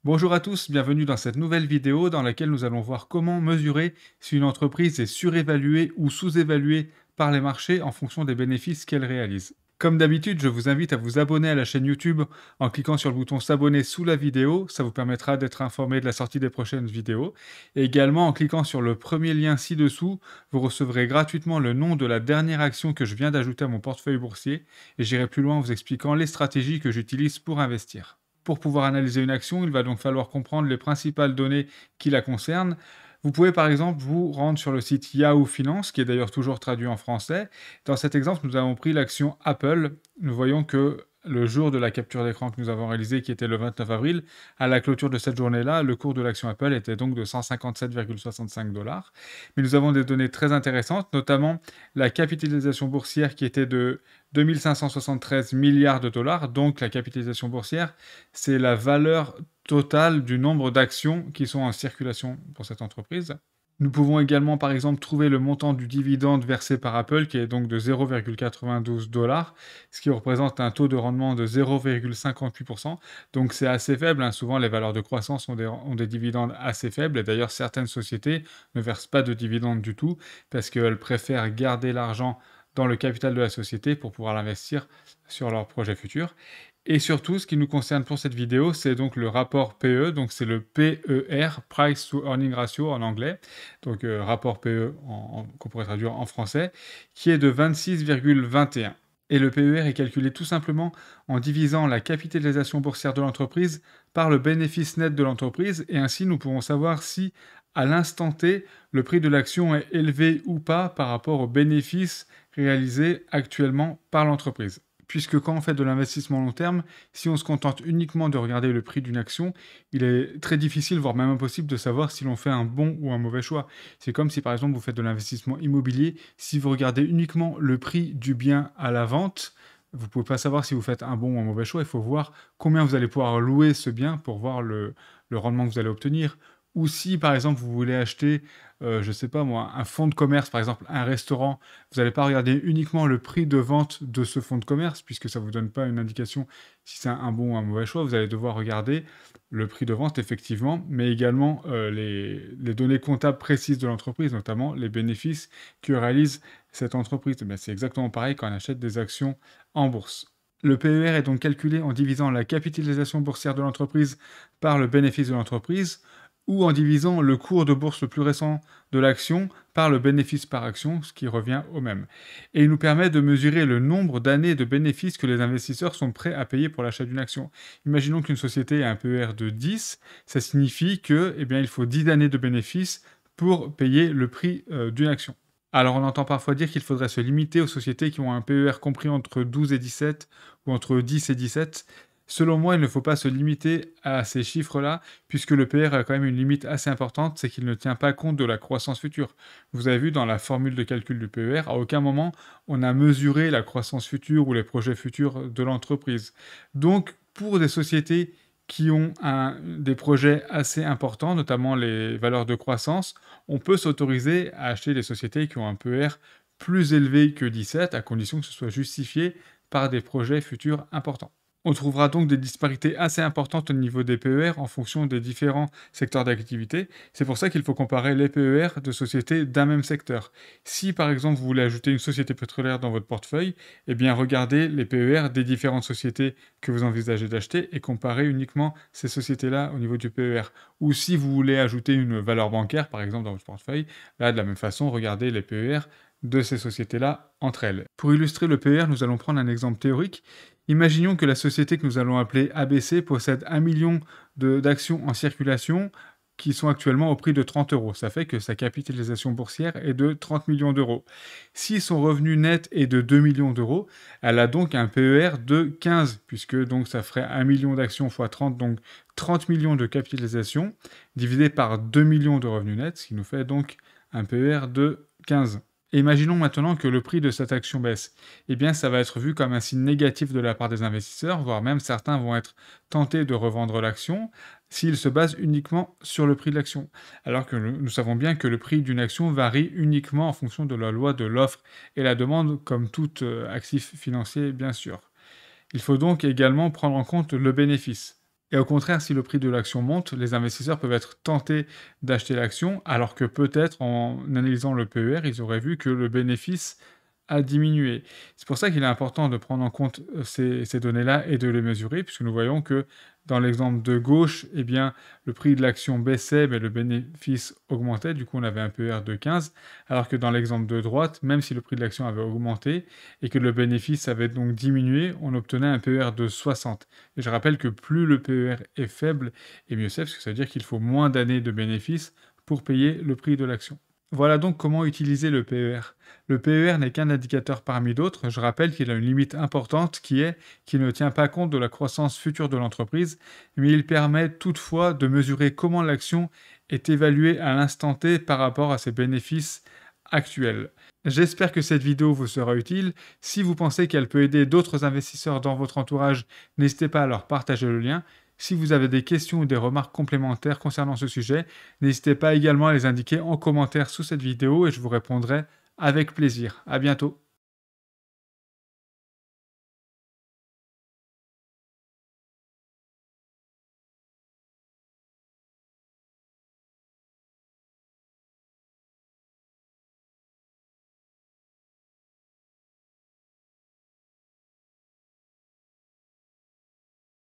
Bonjour à tous, bienvenue dans cette nouvelle vidéo dans laquelle nous allons voir comment mesurer si une entreprise est surévaluée ou sous-évaluée par les marchés en fonction des bénéfices qu'elle réalise. Comme d'habitude, je vous invite à vous abonner à la chaîne YouTube en cliquant sur le bouton s'abonner sous la vidéo, ça vous permettra d'être informé de la sortie des prochaines vidéos. Et également en cliquant sur le premier lien ci-dessous, vous recevrez gratuitement le nom de la dernière action que je viens d'ajouter à mon portefeuille boursier et j'irai plus loin en vous expliquant les stratégies que j'utilise pour investir. Pour pouvoir analyser une action, il va donc falloir comprendre les principales données qui la concernent. Vous pouvez par exemple vous rendre sur le site Yahoo Finance, qui est d'ailleurs toujours traduit en français. Dans cet exemple, nous avons pris l'action Apple. Nous voyons que le jour de la capture d'écran que nous avons réalisée, qui était le 29 avril, à la clôture de cette journée-là, le cours de l'action Apple était donc de 157,65 dollars. Mais nous avons des données très intéressantes, notamment la capitalisation boursière qui était de 2573 milliards de dollars. Donc la capitalisation boursière, c'est la valeur totale du nombre d'actions qui sont en circulation pour cette entreprise. Nous pouvons également, par exemple, trouver le montant du dividende versé par Apple, qui est donc de 0,92 dollars, ce qui représente un taux de rendement de 0,58%. Donc c'est assez faible, hein. Souvent, les valeurs de croissance ont des dividendes assez faibles. Et d'ailleurs, certaines sociétés ne versent pas de dividendes du tout, parce qu'elles préfèrent garder l'argent dans le capital de la société pour pouvoir l'investir sur leurs projets futurs. Et surtout, ce qui nous concerne pour cette vidéo, c'est donc le rapport PE, donc c'est le PER, Price to Earning Ratio en anglais, donc rapport PE qu'on pourrait traduire en français, qui est de 26,21. Et le PER est calculé tout simplement en divisant la capitalisation boursière de l'entreprise par le bénéfice net de l'entreprise, et ainsi nous pouvons savoir si, à l'instant T, le prix de l'action est élevé ou pas par rapport aux bénéfices réalisés actuellement par l'entreprise. Puisque quand on fait de l'investissement long terme, si on se contente uniquement de regarder le prix d'une action, il est très difficile, voire même impossible, de savoir si l'on fait un bon ou un mauvais choix. C'est comme si par exemple vous faites de l'investissement immobilier, si vous regardez uniquement le prix du bien à la vente, vous ne pouvez pas savoir si vous faites un bon ou un mauvais choix, il faut voir combien vous allez pouvoir louer ce bien pour voir le rendement que vous allez obtenir. Ou si par exemple vous voulez acheter, je ne sais pas moi, un fonds de commerce, par exemple un restaurant, vous n'allez pas regarder uniquement le prix de vente de ce fonds de commerce, puisque ça ne vous donne pas une indication si c'est un bon ou un mauvais choix. Vous allez devoir regarder le prix de vente, effectivement, mais également les données comptables précises de l'entreprise, notamment les bénéfices que réalise cette entreprise. C'est exactement pareil quand on achète des actions en bourse. Le PER est donc calculé en divisant la capitalisation boursière de l'entreprise par le bénéfice de l'entreprise, ou en divisant le cours de bourse le plus récent de l'action par le bénéfice par action, ce qui revient au même. Et il nous permet de mesurer le nombre d'années de bénéfices que les investisseurs sont prêts à payer pour l'achat d'une action. Imaginons qu'une société a un PER de 10, ça signifie que, il faut 10 années de bénéfices pour payer le prix d'une action. Alors on entend parfois dire qu'il faudrait se limiter aux sociétés qui ont un PER compris entre 12 et 17 ou entre 10 et 17. Selon moi, il ne faut pas se limiter à ces chiffres-là, puisque le PR a quand même une limite assez importante, c'est qu'il ne tient pas compte de la croissance future. Vous avez vu dans la formule de calcul du PER, à aucun moment on a mesuré la croissance future ou les projets futurs de l'entreprise. Donc, pour des sociétés qui ont des projets assez importants, notamment les valeurs de croissance, on peut s'autoriser à acheter des sociétés qui ont un PER plus élevé que 17, à condition que ce soit justifié par des projets futurs importants. On trouvera donc des disparités assez importantes au niveau des PER en fonction des différents secteurs d'activité. C'est pour ça qu'il faut comparer les PER de sociétés d'un même secteur. Si par exemple vous voulez ajouter une société pétrolière dans votre portefeuille, regardez les PER des différentes sociétés que vous envisagez d'acheter et comparez uniquement ces sociétés-là au niveau du PER. Ou si vous voulez ajouter une valeur bancaire par exemple dans votre portefeuille, là de la même façon, regardez les PER de ces sociétés-là entre elles. Pour illustrer le PER, nous allons prendre un exemple théorique. Imaginons que la société que nous allons appeler ABC possède 1 million d'actions en circulation qui sont actuellement au prix de 30 euros. Ça fait que sa capitalisation boursière est de 30 millions d'euros. Si son revenu net est de 2 millions d'euros, elle a donc un PER de 15, puisque donc ça ferait 1 million d'actions fois 30, donc 30 millions de capitalisation, divisé par 2 millions de revenus nets, ce qui nous fait donc un PER de 15. Et imaginons maintenant que le prix de cette action baisse. Ça va être vu comme un signe négatif de la part des investisseurs, voire même certains vont être tentés de revendre l'action s'ils se basent uniquement sur le prix de l'action. Alors que nous savons bien que le prix d'une action varie uniquement en fonction de la loi de l'offre et la demande, comme tout actif financier bien sûr. Il faut donc également prendre en compte le bénéfice. Et au contraire, si le prix de l'action monte, les investisseurs peuvent être tentés d'acheter l'action, alors que peut-être en analysant le PER, ils auraient vu que le bénéfice a diminué. C'est pour ça qu'il est important de prendre en compte ces données-là et de les mesurer, puisque nous voyons que dans l'exemple de gauche, eh bien, le prix de l'action baissait, mais le bénéfice augmentait, du coup on avait un PER de 15, alors que dans l'exemple de droite, même si le prix de l'action avait augmenté et que le bénéfice avait donc diminué, on obtenait un PER de 60. Et je rappelle que plus le PER est faible, et mieux c'est, parce que ça veut dire qu'il faut moins d'années de bénéfice pour payer le prix de l'action. Voilà donc comment utiliser le PER. Le PER n'est qu'un indicateur parmi d'autres. Je rappelle qu'il a une limite importante qui est qu'il ne tient pas compte de la croissance future de l'entreprise, mais il permet toutefois de mesurer comment l'action est évaluée à l'instant T par rapport à ses bénéfices actuels. J'espère que cette vidéo vous sera utile. Si vous pensez qu'elle peut aider d'autres investisseurs dans votre entourage, n'hésitez pas à leur partager le lien. Si vous avez des questions ou des remarques complémentaires concernant ce sujet, n'hésitez pas également à les indiquer en commentaire sous cette vidéo et je vous répondrai avec plaisir. À bientôt.